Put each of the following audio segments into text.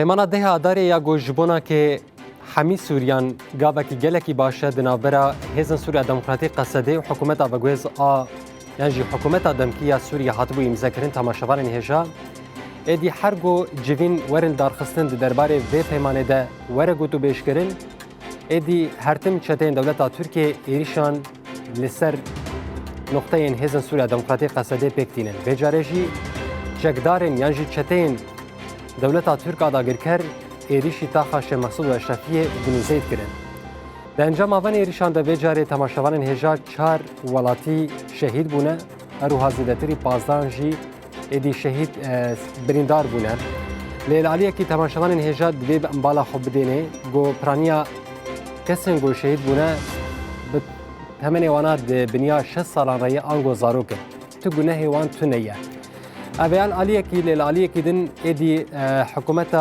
پیمانا ده اداره یا گوجبونا که حمی سوریان گاوکی گلکی باشه دنابرا هزن سوریا دموکراتیک قصده و حکومت آبگویز یعنی حکومت دمکیه سوریا حتبو امضا کردن تماشاوارن هجا ادی هرگو جوین ورن دارخستن درباره و پیمانه ده ورگو تو بیش کردن ادی هرتم چتین دولت ترکیه ایریشان لسر نقطه این هزن سوریا دموکراتیک قصده پکتینن به جارجی جگدارن یعنی چتین دولت ترک آداگرکر ایریشی تا خاش مسعود و اشرفیه بنیزید کردن. در انجام آوان ایریشان در ویجاره تماشاوان هجا 4 ولاتی شهید بونه اروها زیدتری 15 جی ایدی شهید بریندار بونه. لیلالیه که تماشاوان هجا دوی بالا خوب بدینه گو پرانیا کسین گو شهید بونه همین ایوانات بنیا 6 سالان رای آنگو زاروکه تو گونه هیوان تو نیه. اویال علیه کی لیلالیه کی دن ایدی حکومت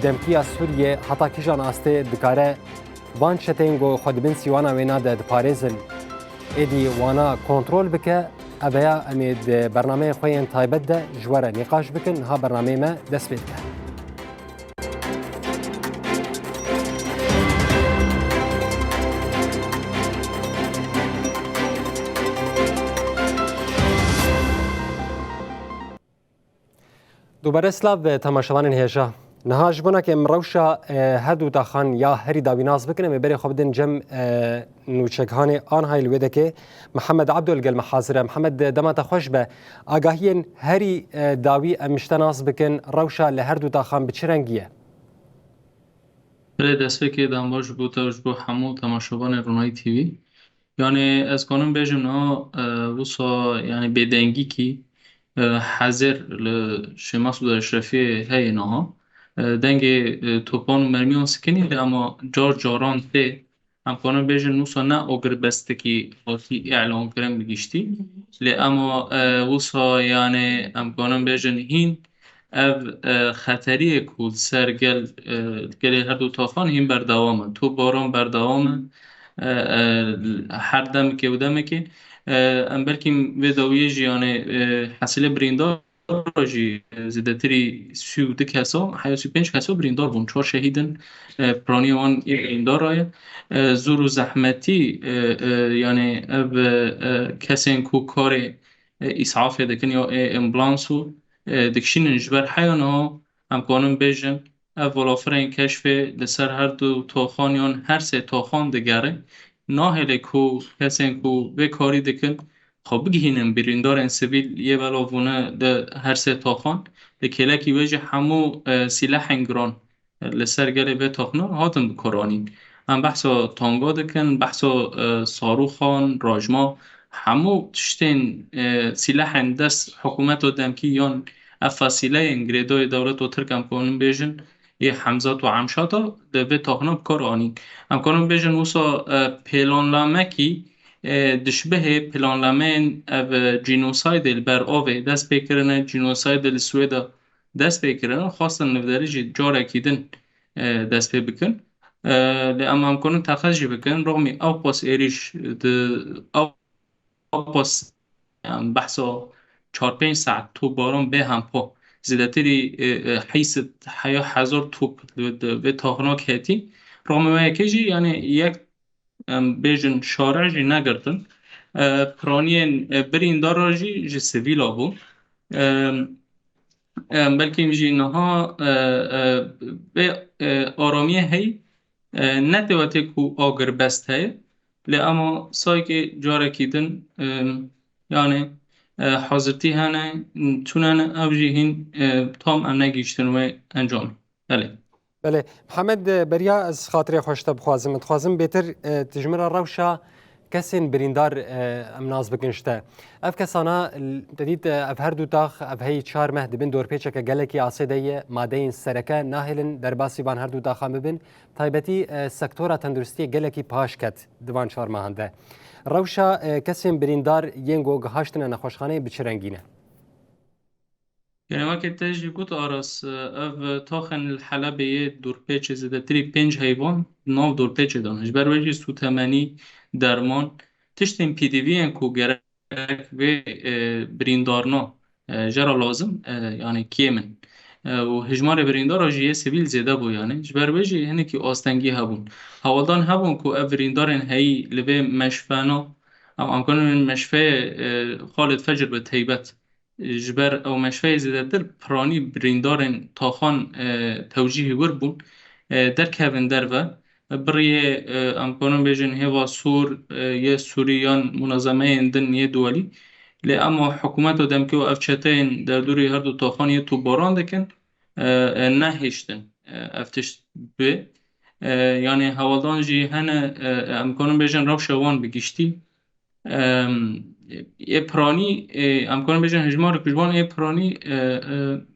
دمکیه سوریه حتی کیجان آسته دکاره وان چتینگو خودبین سیوانا وینا ده پاریزن ایدی وانا کنترل بکه اویا امید برنامه خوین تایبت ده جواره نقاش بکن ها برنامه ما دست بید که دوباره سلاو تماشاوان هیجا نهاج بنا که مروشا هر دو تاخان یا هری داویناز بکنه مبری خوب دن جم نوچگان آن های الوده که محمد عبدالگل محاضره محمد دمت خوش به آگاهین هری داوی امشتناز بکن روشا لهر دو تاخان بچرنگیه بله دست که دنباش بود و همو تماشاوان رونای تیوی یعنی از کنم بیشم نه وسا یعنی بدنگی کی حاضر شماس و اشرفی هی نه دنگ توپان و مرمیان سکنی اما جاران ته هم کنم بیشن نوسا نه اگر بسته کی آتی اعلام کرم بگیشتی لی اما وسا یعنی هم کنم بیشن هین او خطری کود سرگل گلی هر دو تاخان هین بردوامه تو باران بردوامه هر دم که و دم که ام بلکه وداویه جیانه حاصل بریندار جی زیادتری 32 کسا 35 کسا بریندار بون 4 شهیدن پرانی وان یک بریندار رای زور و زحمتی یعنی اب کسین کو کار اسعاف دکن یا امبلانسو دکشین نجبر حیانا هم کنم بیجن اولافر این کشف لسر هر دو تاخانیان هر سه تاخان دگره ناهله کو کسین کو به کاری دکن خب بگهینم بریندار این سبیل یه بلاوونه ده هر سه تاخان ده کلکی وجه همو سلاح انگران لسر گله به تاخنا هاتن بکرانین هم بحثا تانگا دکن بحثا ساروخان راجما همو تشتین سلاح دست حکومت و دمکی یان افاسیله انگریدای دولت و ترکم کنن بیجن یه حمزات و عمشاتا ده به تاخنا بکرانین هم کنن بیجن وسا پیلان لامکی دشبه پلانلامین او جینوساید بر آوه دست بکرنه جینوساید سویدا دست بکرنه خواستن نفداری جار اکیدن دست بکن اما هم کنن تخصیص بکن رغمی او پاس ایریش او پاس بحثا 4-5 ساعت تو باران به هم پا زیادتری حیث حیا هزار توپ به تاخناک هتی رغم ما یکی یعنی یک بیشن شارع جی نگرتن پرانین بریندار را جی سویلا بو بلکه جی نها به آرامی هی نتواتی کو آگر بست هی لی اما سای که جاره کیدن یعنی حاضرتی هنه چونن او جی هین تام ام نگیشتن و انجام بله بله محمد بریا از خاطر خوشتا بخوازم بهتر تجمره روشا کسین بریندار امناز بکنشته اف کسانا تدید اف هر دو تاخ اف هی 4 ماه دبن دور پیچه که گلکی آسیده ماده این سرکه ناهلن در باسی بان هر دو تاخ هم ببین تایبتی سکتورا تندرستی گلکی پاش کت دوان 4 ماهنده روشا کسین بریندار ینگو گهاشتن نخوشخانه بچرنگینه يعني ما كنت تجي قلت أرس أف تاخن الحلبة دور بيتش زده تري 5 حيوان ناو دور بيتش دانش بر وجه سو تمنی درمان تشتیم پی دی وی کو گرک و بریندارنا جرا لازم يعني كيمن و هجمار بریندار جیه سیویل زیده بو یعنی جبر بجی هنه کی آستنگی هبون هوالدان هبون کو اف بریندارن هی لبه مشفانو او امکان من مشفى خالد فجر به تیبت جبر او مشفى زیده در پرانی بریندارن تاخان توجیه ور بون در کهون در و بری امکانون بیجن هوا سور یه سوریان منظمه اندن یه دولی لی اما حکومت و دمکی و افچتین در دوری هر دو تاخان یه تو باران دکن نه هشتن افتش به یعنی هوالدان جی هنه امکانون بیجن رو شوان بگیشتی ای پرانی امکان بیشتر هجمار کجوان ای پرانی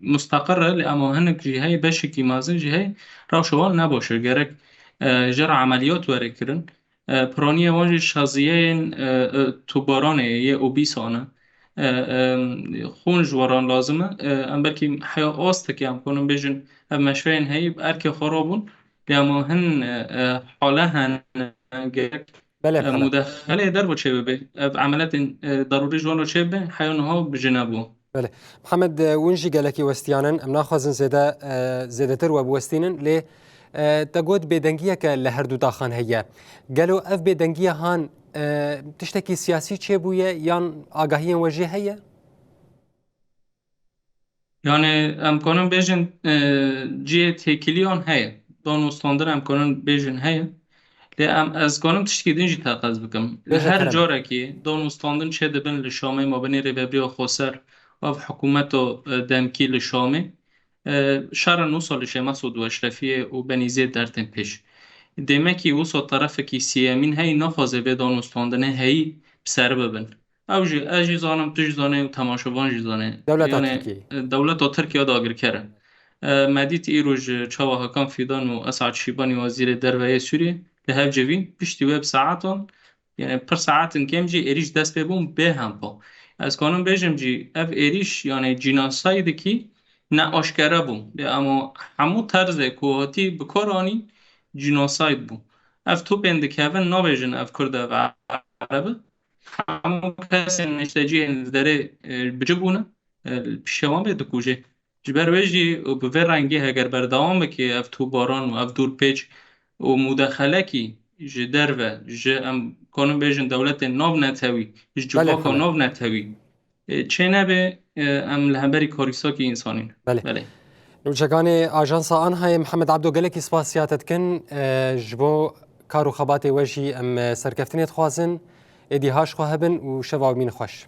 مستقره لی اما هنگ جیهای بشکی مازن جیهای راوشوال نباشه گرک جر عملیات وره کرن پرانی وانج شازیه تو بارانه یه اوبیسانه خون جواران لازمه ام بلکه حیا آسته که امکانم بیشتر مشفین هی ارک خرابون لی اما هن حاله هن گرک بله محمد. مداخله در با چه به عملات ضروری جوان رو چه به حیانها بجنبو بله محمد ونجی گلکی وستیانن ام ناخوازن زیده تر و بوستینن لی تقود بدنگیه که لهر دو داخان هیا گلو اف بدنگیه هان تشتکی سیاسی چه بویه یان آگاهی وجه هیا؟ یعنی امکانم بیشن جه تکیلیان هیا دان استاندر امکانم بیشن هیا لی از کنم تشکی دینجی تاقز بکم بیجه هر کرم جاره که دان استاندن چه دبن لشامه ما بنی ریبری و خسر و حکومت و دمکی لشامه شهر نو سالشه مسعود و اشرفیه و بنیزه در پیش demek ki wisa tarafekî siyemîn hey naxwaze vê danûstandinê hey bi ser bibin. Ew jî ez jî zanim tu jî zanî û temaşevan jî zane. دولة Yani تركيا. dewleta Tirkiye dagirker e. Medît îro ji çawa Hakan Fîdan û Esad Şîbanî Wezîrê Derveyê Sûriyê li hev cevîn piştî wê bi saetan yani pir saetin kêm jî êrîş dest pê bûn bê hempa. Ez kanim bêjim jî ev êrîş yani cînasayidekî ne aşkere bûn. Lê ama hemû terzê ku hatî bi kar anî جینۆساید بوو ئەف توپێن دکەون نابێژن ئەف کوردە و عەرەبە هەموو کەسێن نیشتەجiyên li derê bicî bûne pişewan bê dikuje ji ber wê jî bi vê rengî heger berdewam bike ev tûbaran û ev dûrpêç û mûdexelekî ji derve ji em konin bêjin dewletên nav netewî ji civaka nav netewî çê nebe em li hemberî karîsakî însanîn. بله نوچگان آژانس آنهای محمد عبدو گلکی سپاسیاتت کن جبو کارو خبات وجهی ام سرکفتنیت خوازن ادیهاش خواهبن و شواومین خوش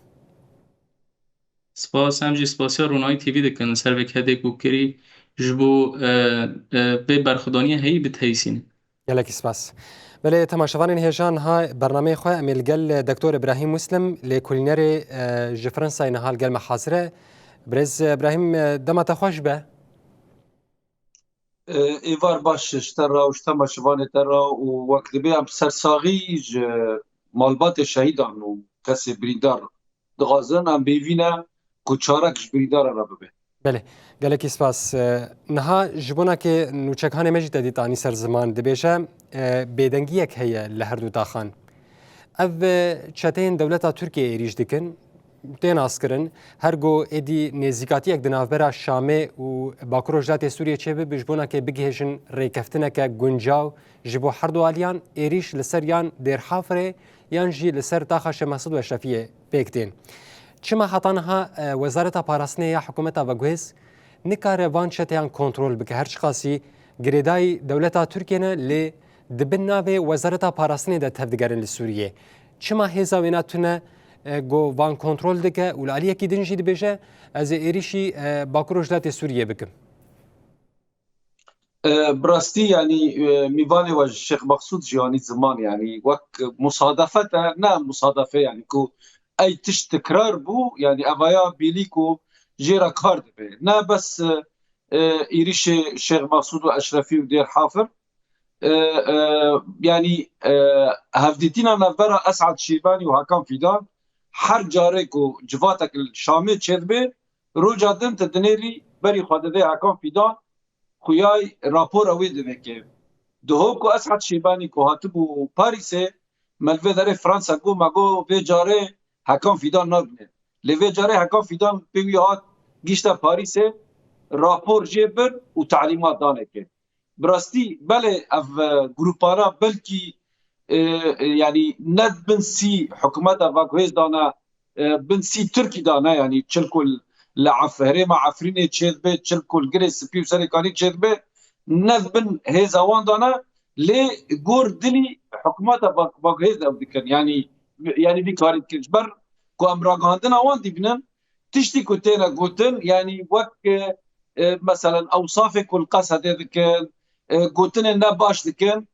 سپاس هم جی سپاسیا رونای تیوی دکن سر وکهده کوکری جبو به برخودانی هی به تیسین گلکی سپاس بله تماشاوان هیجان ها برنامه خواه امیل گل دکتور ابراهیم مسلم لکولینر جفرنسای نهال گل محاضره برز ابراهیم دمت خوش به ایوار باشش تر را و شتما شوانه تر را و وقت بیم سرساغی مالبات شهیدان و کسی بریندار دغازن هم بیوینه کچارکش بریندار را ببه بله گلکی سپاس نها جبونا که نوچکان مجید دیتانی سر زمان دبیشه بیدنگی یک هیه لهر دو داخان او چتین دولتا ترکیه ایریج دکن تین آسکرن هرگو ادی نزیکاتی یک دنافبرا شامه و باکروجات سوریه چه بجبونا که بگهشن ریکفتنه که گنجاو جبو هر دو آلیان ایریش لسر یان در حافره یان جی لسر تاخش مسعود و اشرفیه پیکتین چما حتانها وزارت پاراستنه یا حکومت وگویز نکاره وان چتیان کنترل بکه هرچ خاصی گریدای دولتا ترکیه نه لی دبن ناوی وزارت پاراستنه ده تفدگرن لسوریه چما هزا ویناتونه گو وان کنترل دکه ولالیه کی دنجی دبیجه از ایریشی باکروجلات سوریه بکم براستی یعنی میوان و شیخ مقصود جیانی زمان یعنی وک مصادفه نه مصادفه یعنی کو ای تش تکرار بو یعنی اوایا بیلی کو جیرا کار دبه نه بس ایریش شیخ مقصود و اشرفی و دیر حافر یعنی هفدیتینا نفبرا اسعد شیبانی و حکام فیدان هر جاره کو جواتک شامه چید به رو جادن تدنیری بری خواده حکام فیدان خویای راپور اوی دوه که دهو کو اسعد شیبانی کو هاتبو پاریسه ملوه داره فرانسا گو مگو وی جاره حکام فیدان نبنه لوی جاره حکام فیدان پیوی هات گیشتا پاریسه راپور جبر و تعلیمات دانه که براستی بله اف گروپانا بلکی يعني ند بنسي حكومات فاكويز دانا بنسي تركي دانا يعني تشلكل لعفهري مع عفريني تشيربه تشلكل جريس بيو سريكاني تشيربه ند بن هيزاوان دانا لي جور دلي حكومات فاكويز او دكن يعني بيكاري كجبر كو امراغاندنا وان ديبنن تشتي كوتينا جوتن يعني وك مثلا اوصافك والقصد دكن جوتن نباش دكن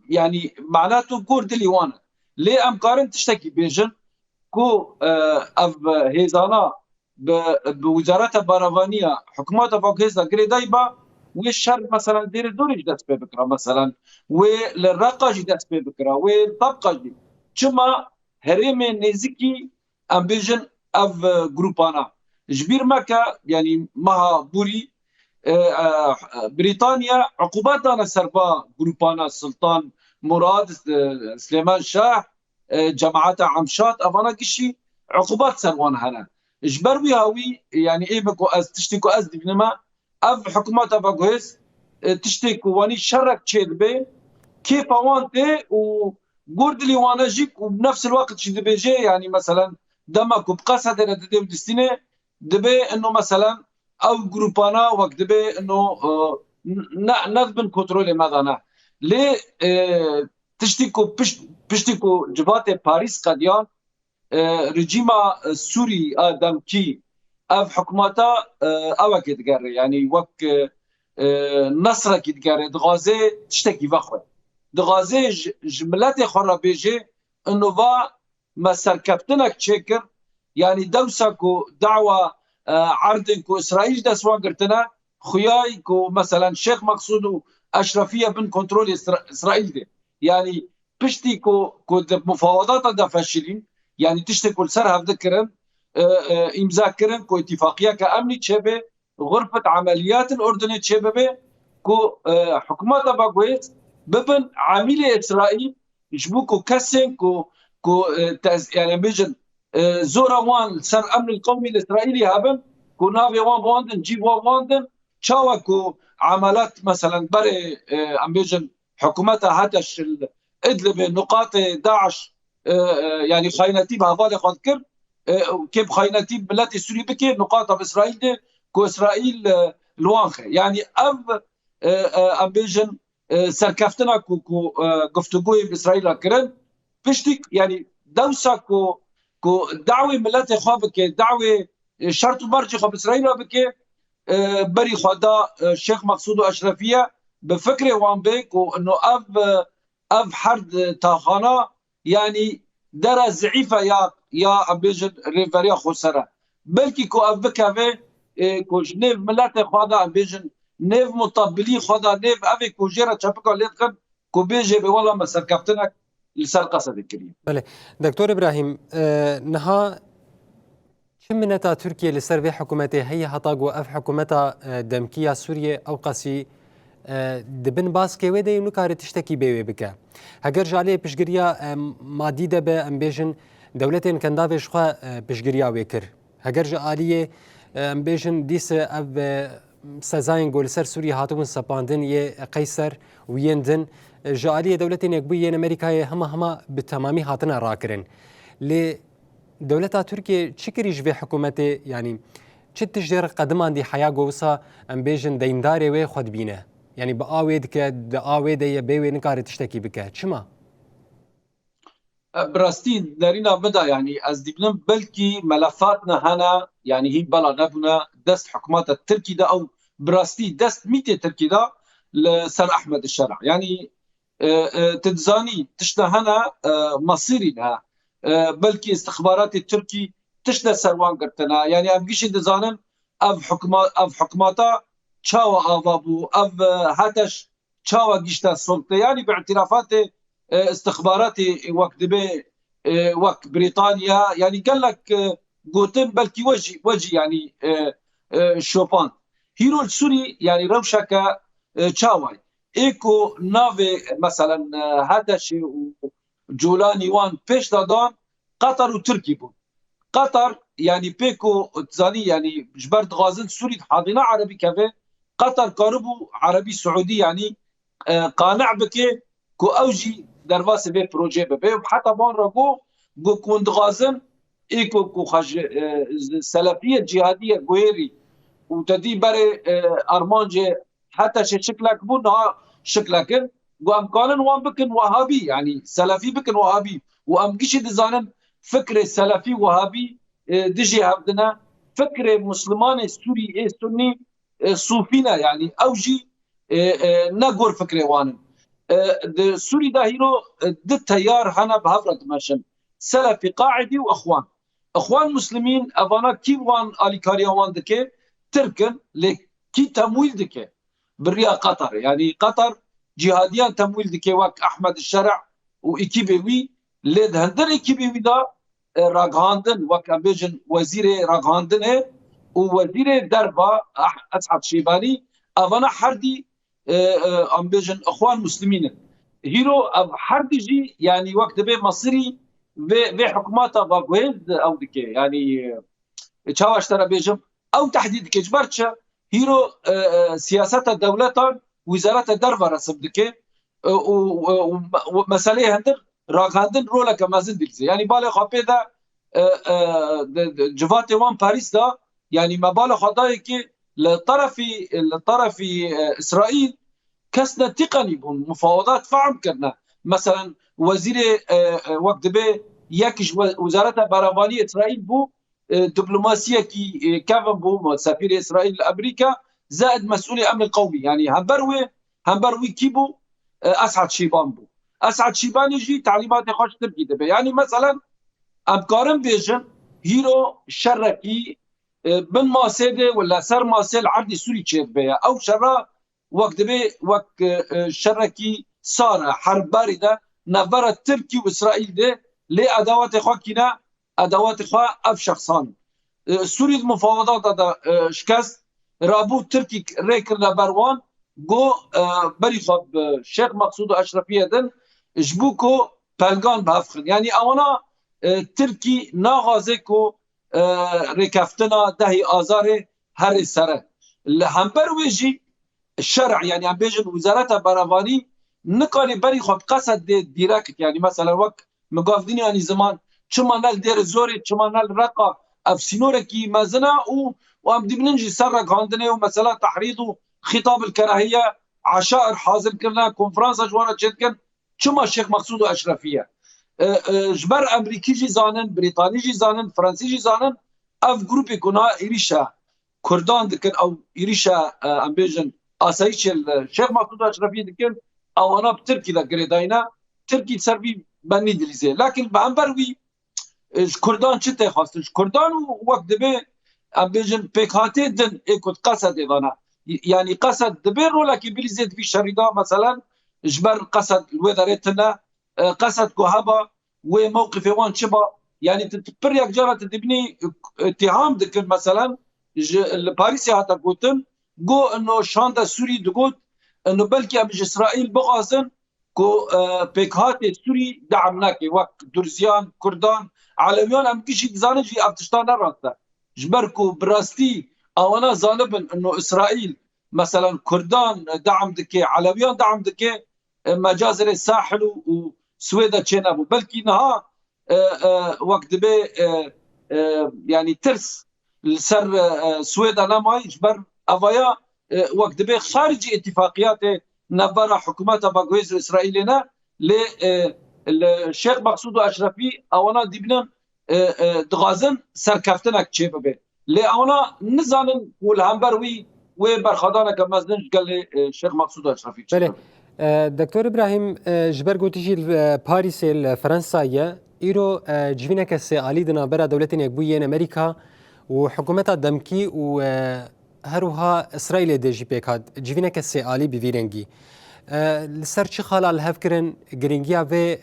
يعني معناته كور دليوانا ليه ام قارن تشتكي بيجن كو اف هيزانا بوزارات البرافانيه حكومات فوكيزا قري دايبا والشر مثلا دير الدوري جدت بكره مثلا وللرقه جدت بكره والطبقه جدت شما هريم نزكي ام بيجن اف جروبانا جبير مكا يعني مها بوري بريطانيا عقوبات انا سربا جروبانا السلطان مراد سليمان شاه جماعات عمشات افانا كشي عقوبات سروان هنا اجبروي هاوي يعني ايه بكو از تشتكو از دبنما اف حكومات افاغويس تشتكو واني شرك تشيلبي كيف وانتي وقرد لي وانا جيك وبنفس الوقت شي دبي يعني مثلا دمك وبقصه دبي دستينه دبي انه مثلا او جروبانا وقت دبي انه نذبن كنترول ماذا ليه تشتكو بشتكو جبات باريس قديان رجيما سوري ادم كي اف حكوماتا او كتقر يعني وك نصر كتقر دغازي تشتكي فخوه دغازي جملات خرابيجي انه با مسر كابتنك تشكر يعني دوسكو دعوه عرضكو اسرائيل دسوا قرتنا خيايكو مثلا شيخ مقصود اشرفيه بن كنترول اسرائيل دي يعني بشتي كو مفاوضات دا فاشلين يعني تشتكو لسرها بذكرن امزا كرن كو اتفاقيه كامني تشبه غرفه عمليات الاردن تشبه كو حكومات باغويت ببن عامله اسرائيل يجبوكو كسن كو يعني بيجن زورا وان سر امن القومي الاسرائيلي هابن كو نافي وان بواندن جيب وان بواندن تشاوكو عملات مثلا بري ام بيجن حكومتها هاتش ادلب نقاط داعش يعني خاينتي بهذا خذكر كيف خاينتي بلاد سوري بكي نقاط باسرائيل دي كو اسرائيل الوانخه يعني ام بيجن سركفتنا كو گفتگوی باسرائيل كرن بشتك يعني دوسا كو دعوه ملت خواب که دعوه شرط و مرج خواب اسرائیل بکه بري خدا شيخ مقصود اشرفيه بفكره وان بيك وانه اف حرد تاخانا يعني درا زعيفه يا بيجن ريفريا خسره بلكي كو اف بكافي كو جنيف ملت خدا بيجن نيف مطبلي خدا نيف افي كو جيرا تشابكو ليتخن كو بيجي والله ما سركفتنك لسر قصد الكريم. بله دكتور ابراهيم نها چه منتا تركيا لسر في حكومته هي هطاقو اف حكومتا دمكية سوريا او قاسي دبن باسكي ويدي نكاري تشتكي بيوي بكا هگر جالي بشگريا مادي دبا امبيجن دولتين كندافي شخوا بشگريا ويكر هگر جاليه امبيجن ديس اف سزاين گول سر سوريا هاتون سپاندن يه قيصر ويندن جاليه دولتين يكبوين امريكا هما بالتمامي هاتنا راكرن لي دولتا تركيا چكريج في حكومته يعني چه تجدر قدمان دي حياة قوسا ام بيجن دينداري وي خود بينه يعني بآويد كد آويد يبيوي نكاري تشتكي بك چما براستين دارينا بدا يعني از ديبلن بلكي ملفاتنا هنا يعني هي بلا نبنا دست حكومات التركي ده او براستي دست ميتي تركي ده لسر احمد الشرع يعني تتزاني تشنا هنا مصيري لها بلكي استخبارات التركي تشنا سروان قرتنا يعني ام قيش دزانن اف حكوماتا تشاوا افابو اف هاتش تشاوا قيشتا السلطه يعني باعترافات استخباراتي وقت دبي وقت بريطانيا يعني قال لك قوتن بلكي وجي يعني شوبان هيرو السوري يعني روشكا تشاواي ايكو نافي مثلا هاتش جولاني وان بيش دادان قطر وتركي بون قطر يعني بيكو تزاني يعني جبرت غازن سوري حاضنة عربي كفي قطر قاربو عربي سعودي يعني قانع بكي كو اوجي درباس بي بروجي بي وحتى بون رغو جو كوند غازن ايكو كو خج سلفيه جهاديه غويري وتدي بري ارمانجي حتى شكلك بو نا شكلك وام كانن وام بكن وهابي يعني سلفي بكن وهابي وام قشي دزانن فكره سلفي وهابي دجي هبدنا فكره مسلمان سوري سني صوفينا يعني اوجي نقول فكره وانن سوري دا هيرو د تيار هنا بهفرت ماشن سلفي قاعدي واخوان اخوان مسلمين افانا كي وان اليكاريا وان دكي تركن لكي تمويل دكي بريا قطر يعني قطر جهاديان تمويل دكي واك احمد الشرع وايكيبيوي لد هندر ايكيبيوي دا راغاندن واك بيجن وزير راغاندن ووزير دربا اسعد شيباني افانا حردي ام بيجن اخوان مسلمين هيرو حردي جي يعني وقت بي مصري في حكومات باغويز او دكي يعني تشاوش ترى بيجم او تحديد كجبرتشا هيرو سياسات الدولة وزارات الدربة رسم دكي ومساليه هندر راغاندن رولا كما زندلزي يعني بالي خابي دا جفاتي وان باريس دا يعني ما بالي خداي كي لطرف اسرائيل كسنا تقني مفاوضات فعم كنا مثلا وزير وقت بي يكش وزارة برافاني اسرائيل بو دبلوماسيه كي كافن بو سفير اسرائيل لامريكا زائد مسؤول الامن القومي يعني همبروي كيبو اسعد شيبان بو اسعد شيبان يجي تعليمات خوش تركي دبي يعني مثلا ابكارم بيجن هيرو شركي من ماسيده ولا سر ماسيل عرض سوري تشيد بيا او شرا وقت بي وقت شركي صار حرب بارده نبره تركي واسرائيل ده لادوات خوكينا ادوات خوا اف شخصان سوري المفاوضات دا شكست رابو تركي ريكر لبروان جو بري خب شيخ مقصود اشرفيه دن جبوكو بلغان بافخن يعني اونا تركي ناغازيكو ريكفتنا دهي ازار هر سره همبر ويجي الشرع يعني عم بيجن وزارة برافاني نقالي بري خب قصد ديراكت يعني مثلا وقت مقافدين يعني زمان چما نال دير زوري چما نال رقا افسينوركي مازنا وام دي بننجي سرق عندنا ومسألة تحريض خطاب الكراهية عشائر حاضر كنا كونفرنس جوانا تشتكن چما الشيخ مقصود واشرفية جبر امريكي جي زانن بريطاني جي زانن فرنسي جي زانن اف جروبي كنا إريشا كردان دكن او إريشا ام بيجن اسايش الشيخ مقصود واشرفية دكن او انا بتركي دا قريداينا تركي تسربي بني دليزي لكن بامبروي كردان چته خواستن كردان وقت دبي ام بيجن بيكاتي دن اكو قصد ايضانا يعني قصد دبي رولا كي بليزيد في شريدا مثلا جبر قصد الوذريتنا قصد كهبا وموقف وان شبا يعني تبر يك جاره تبني اتهام دك مثلا باريس هاتا قوتن جو انه شاندا سوري دقوت انه بلكي ام اسرائيل بغازن كو بيكاتي سوري دعمناك وقت درزيان كردان علويان ام كشي زانجي افتشتان راستا جبركو براستي او انا زانبن انه اسرائيل مثلا كردان دعم دكي علويان دعم دكي مجازر الساحل وسويدا تشينابو بلكي نها وقت بي يعني ترس سر سويدا نماي جبر افايا وقت بي خارج اتفاقيات نبرا حكومات باغويز اسرائيلنا للشيخ مقصود اشرفي اونا ديبنن دغازن سركفتنك تشيبه لاونا نزانن والهمبروي وبرخدانا كمزنج قال الشيخ مقصود اشرفي بله دكتور ابراهيم جبر قوتيجي باريس الفرنسايه ايرو جفينك السالي دنا برا دولتين يكبوين امريكا وحكومتها دمكي و هروها اسرائيل دي جي بيكاد جفينك السالي بفيرنجي لسر چی خالا الهفکرن گرینگیا و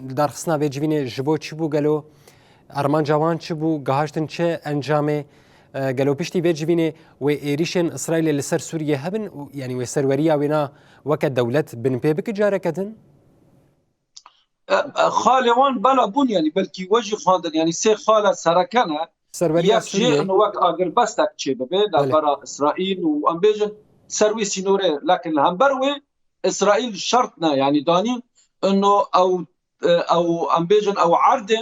درخصنا و جوینه جبو چی بو گلو ارمان جوان چی بو گهاشتن چه انجامه گلو پشتی و جوینه و ایریشن اسرائیل لسر سوریه هبن یعنی و سروریا وینا وک دولت بن پی بک جاره کدن خالوان بلا بون يعني بلكي وجه خاندن يعني سي خاله سركنه سروریا یک جه سوریه انه وقت اگر بستك چه ببه بله لبرا اسرائيل وام بيجن سروي سينوري لكن هم بروي اسرائيل شرطنا يعني دانين انه او ام بيجن او عرض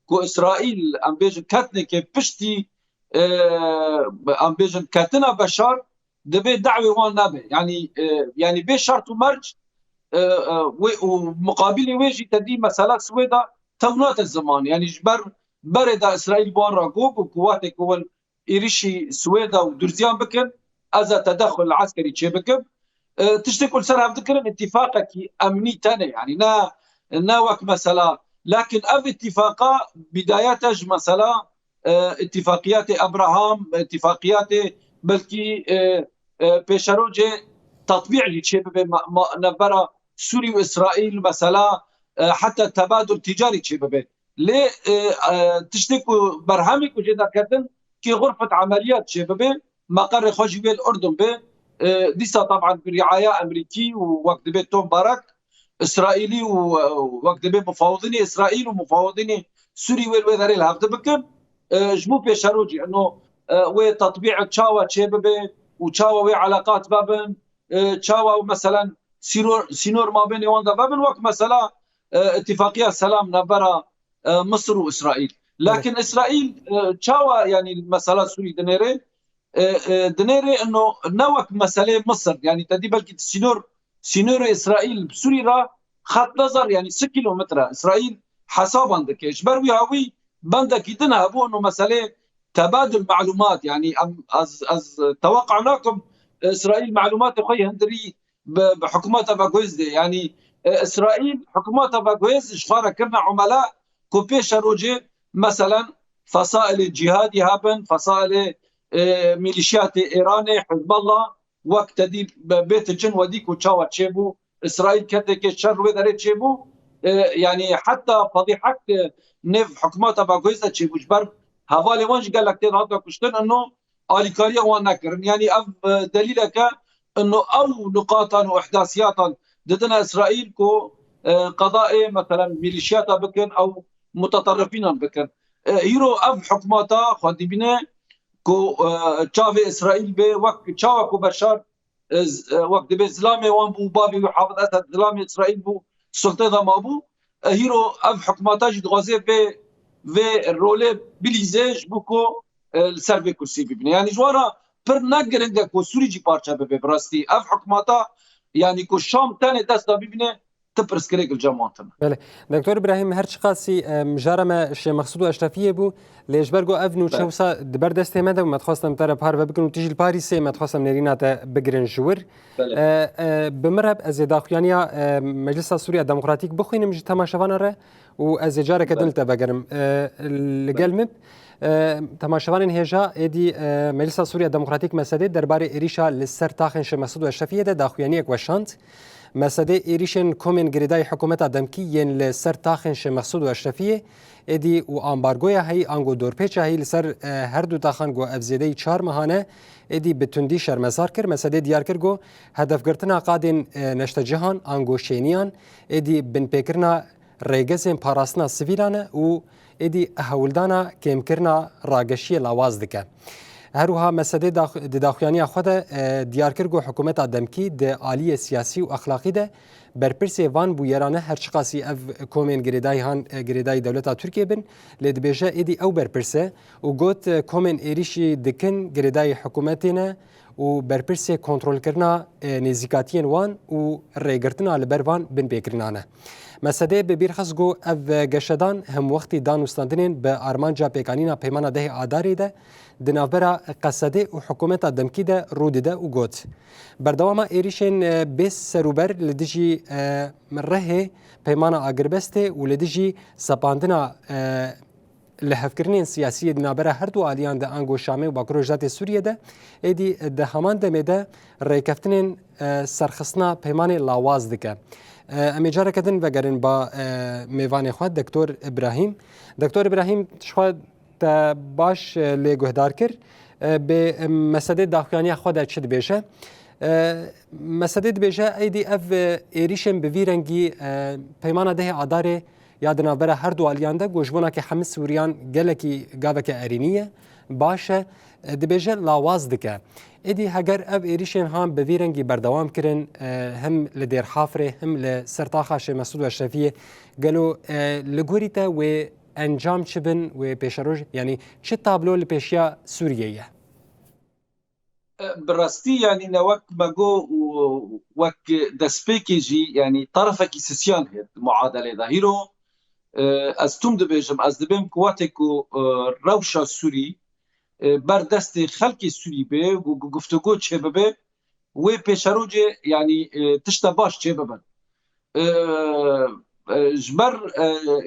كو اسرائيل ام بيجن كاتني كي بشتي ام بيجن كاتنا بشار دبي دعوه وان نبي يعني يعني بي شرط ومرج ومقابل ويجي تدي مسألة سويدا تونات الزمان يعني جبر برد إسرائيل بان راقوب وقواتك هو إيريشي سويدا ودرزيان بكن أزا تدخل العسكري تشي بكب تشتكل سنة بذكر اتفاقك أمني تاني يعني نا وك مسألة لكن أف اتفاقا بداياتج مسألة اتفاقيات أبراهام اتفاقيات بلكي بيشاروجي تطبيع لتشي نبرا سوري واسرائيل مثلا حتى تبادل تجاري تشبه ليه تشتكوا برهمك وجدا كتن كي غرفه عمليات شبه مقر خوجي الاردن به ديسا طبعا برعايه امريكي ووقت بيت توم بارك اسرائيلي ووقت بيت مفاوضين اسرائيل ومفاوضين سوري والوزاري الهفت بكم جمو بيشاروجي انه وتطبيع تشاوا تشبه وتشاوا وعلاقات بابن تشاوا مثلا سينور ما بين واندا بابن وقت مسألة اتفاقية سلام نبرا مصر وإسرائيل لكن إسرائيل تشاوا يعني المسألة سوري دنيري إنه نوك مسألة مصر يعني تدي بلكي سينور إسرائيل بسوري را خط نظر يعني 6 كيلومتر إسرائيل حساب عندك إيش بروي هاوي بندك يدنا أبو إنه مسألة تبادل معلومات يعني از توقعناكم إسرائيل معلومات أخوي هندري بحكومات باغويز دي يعني اسرائيل حكومات باغويز اشخاره كرنا عملاء كوبيشا روجي مثلا فصائل الجهادي هابن فصائل ميليشيات ايراني حزب الله وقت دي بيت الجن وديك وتشاوى تشيبو اسرائيل كتك الشر ودري تشيبو يعني حتى فضيحه نيف حكومات باغويز تشيبو جبر هوالي وانج قال لك هذا كشتن انه اليكاريا وانا كرن يعني دليلك انه او نقاطا واحداثياتا ضدنا اسرائيل كو قضاء مثلا ميليشياتا بكن او متطرفين بكن هيرو اف حكوماتا خدي بنا كو تشافي اسرائيل به وقت تشاوا كو بشار وقت باسلامي وان بو بابي وحافظ اسد اسلامي اسرائيل بو سلطه ما بو هيرو اف حكوماتا جد غازي في الرولي بليزيج بوكو السربي كرسي ببني يعني جوارا پر نگرنگه کو سوری جی پارچه به براستی اف حکومتا يعني كو شام تاني دستا ببنه تبرس كريك الجماعتنا. بله دكتور ابراهيم هر چقاسی مجرم شي مقصود و اشرفيه بو ليجبرگو افنو چوسا دبر دست مده ما تخواستم تر بار و بكن تجي الباريس ما تخواستم نرينات بگرن جور بمرب از داخليانيا مجلس سوريا الديمقراطيك بخوين مج تماشاوان ره و از جاره كدلت بگرم لگلمب تماشاوان هجا ادي مجلس سوريا الديمقراطيك مساده درباره اريشا لسر تاخن شي مقصود و اشرفيه ده داخليانيك وشانت مساده ایریشن کومن گریدای حکومت دمکی ین لسر تاخن ش مقصود و اشرفیه ادی و امبارگویا هی انگو دورپیچا هی لسر هر دو تاخن گو افزیده 4 ماهانه ادی بتوندی شرمزار کر مساده دیار کر گو هدف گرتنا قادن نشت جهان انگو شینیان ادی بن پیکرنا ریگزن پاراسنا سویلانه و ادی هولدانا کم کرنا راگشی لاواز دکه هروها مساده داخليانيا خود دیار کرگو حکومت دمکی د عالی سیاسی و اخلاقی ده برپرس وان بو یرانه هر چقاسی اف کومن گریدای دولتا ترکیه بن لدبیجه ایدی او برپرسه و گوت کومن ایریشی دکن گریدای حکومتینه و برپرس کنترل کرنا نزیکاتین وان و ریگرتنا لبروان بن بیکرنانه مساده به بیرخص گو اف گشدان هم وقتی دانوستاندنین به آرمانجا پیکانینا پیمانا ده آداری ده دنابرا قصده و حکومت دمکی ده رود ده و گوت بردواما ایریشن بیس سروبر لدیجی مره پیمانا آگربسته و لدیجی سپاندنا لهفکرین سیاسی دنابرا هر دو آلیان ده انگو شامه و باکروجات سوریه ده ایدی ده همان دمه ده ریکفتنین سرخصنا پیمان لاواز دکه امی جاره کدن وگرن با میوان خود دکتور ابراهیم شخواد باش لگهدار کر به مساده داخلانی خود چد بیشه مسدد بجا ایدی اف ایریشن بویرنگی پیمان ده عداره یادنا برا هر دو الیانده گوشبونا که همه سوریان گلکی گاوک ارینیه باشه دبیجه لاواز دکه ایدی هگر اف ایریشن هم بویرنگی بردوام کرن هم لدیر حافره هم لسرطاخش مسعود و اشرفیه قالوا لگوریتا و انجام چبن و پیشروج یعنی چه تابلو لپیشیا سوریه براستی يعني نوك ماجو وك دسبيكيجي يعني طرفك سيسيان هي معادله ظاهره استم دبيجم از دبم قواتكو روشا سوري بردست خلق سوري به گفتگو چه به و پیشروج يعني تشتا باش چه ببن جبر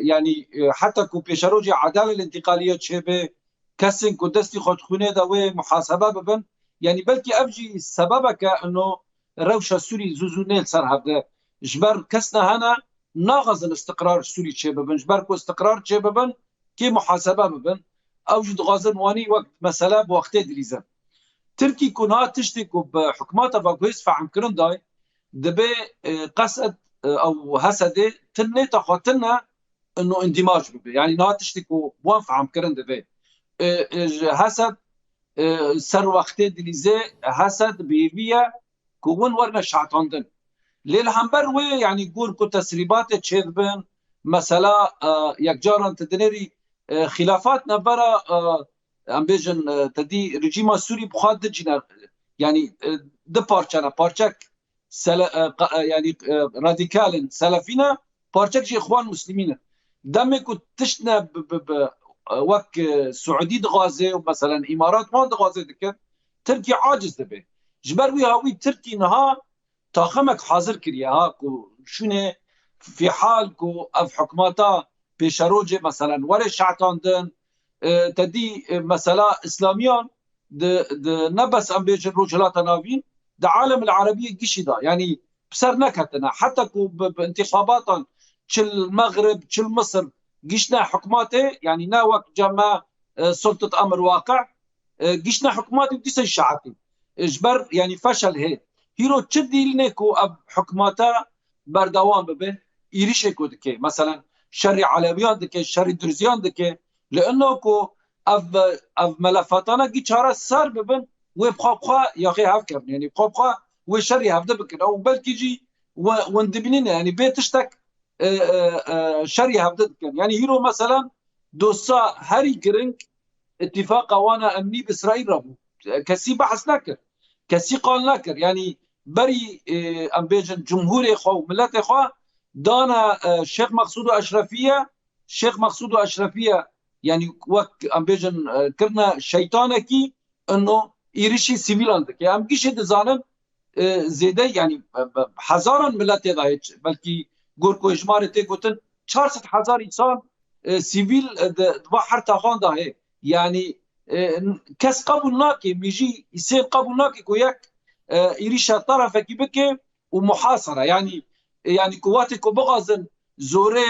يعني حتى كو پیشروج عداله الانتقاليه چه به كسن كو دستي خودخونه دا و محاسبه ببن يعني بلكي افجي سببك انه روشة سوري زوزونيل صار هذا جبر كسنا هنا ناغز الاستقرار السوري شبابن جبر كو استقرار شبابن كي محاسبه ببن اوجد غازن واني وقت مساله بوقت دريزن تركي كونها تشتكوا بحكمات فاكويس فعم كرن داي دبي قصد او هسده تني تخاطلنا انه اندماج ببي يعني نا تشتكوا وانفع عم كرن دبي هسد سر وقت دلیزه حسد بیویه کون ورنه شعطاندن لیل همبر و یعنی گور کو تسریبات چید بین مثلا یک جاران تدنیری خلافات نبرا ام بیجن تدی رژیم سوری بخواد دجینا یعنی ده پارچانا پارچک یعنی رادیکالن سلفینا پارچک جی اخوان مسلمین دمه کو تشنا وك سعودي دغازي ومثلا امارات ما دغازي دك تركي عاجز دبي جبروي هاوي تركي نها طاقمك حاضر كريا هاكو شنو في حال كو اف حكماتا بشروج مثلا ولا شعتاندن تدي مثلا اسلاميان د نبس ام بيج الرجلات نافين د عالم العربيه قشدا يعني بسر نكتنا حتى كو بانتخابات تشل المغرب تشل مصر قشنا حكماته يعني ناوك جمع سلطة أمر واقع قشنا حكماته بديس الشعاتي إجبر يعني فشل هي هيرو تشدي لنكو أب حكماته بردوام ببه يريشكو دكي مثلا شري علويان دكي شري درزيان دكي لأنه كو أب ملفاتانا قي چارة سار ببن وبخوا يا أخي هفكر يعني بخوا وشري هفده بكن أو بلكي جي وندبنين يعني بيتشتك شري هفدت كان يعني هيرو مثلا دوسا هاري جرينك اتفاق وانا امني باسرائيل ربو كسي بحث نكر كسي قال نكر يعني بري ام بيجن جمهور اخو ملت اخو دانا شيخ مقصود اشرفيه شيخ مقصود اشرفيه يعني وك ام بيجن كرنا شيطانكي انه يريشي سيفيلان دك ام كيش دزانن زيده يعني هزاران ملت دايت بلكي گورکو اجماع ته گوتن 400,000 انسان سیویل بحر تاغان ده يعني کس قبول ناكي ميجي يصير قبول ناكي كويك يريشا طرف كيبكي ومحاصره يعني قواتك وبغازن زوري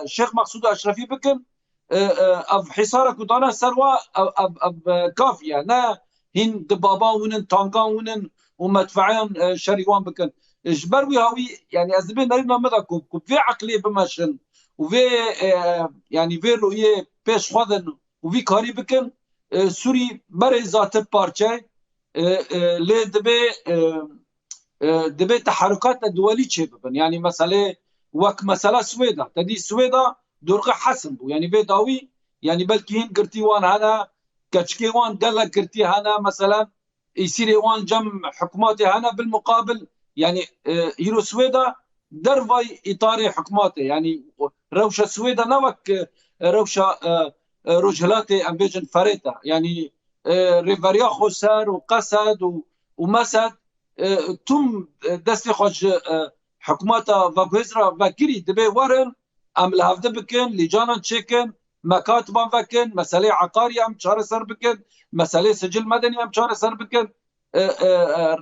الشيخ مقصود اشرفي بكن اف حصارك ودانا سروا اف كافيه نا هن دبابا ونن تانكا ونن ومدفعين شريوان بكن جبروي هاوي يعني ازبين نرينا مدى كوب في عقلية بمشن وفي يعني في رؤية بيش خواذن وفي كاري بكن سوري بري ذات بارچه لي دبي تحركات دولي چه ببن يعني مسألة وك مسألة سويدا تدي سويدا درقة حسن بو يعني في داوي يعني بلكي هين قرتي وان هنا كشكي وان قال قرتي هنا مثلا يصير وان جم حكوماتي هنا بالمقابل يعني هيرو سويدا درفاي اطار حكماته يعني روشه سويدا نوك روشه رجلاتي ام بيجن فريتا يعني ريفاريا خسر وقسد ومسد تم دستي خوش حكماتا فاغوزرا فاكري دبي ورن ام لهفده بكن لجانا تشيكن مكاتبان فكن مسألة عقاري ام چار سر بكن مسألة سجل مدني ام چار سر بكن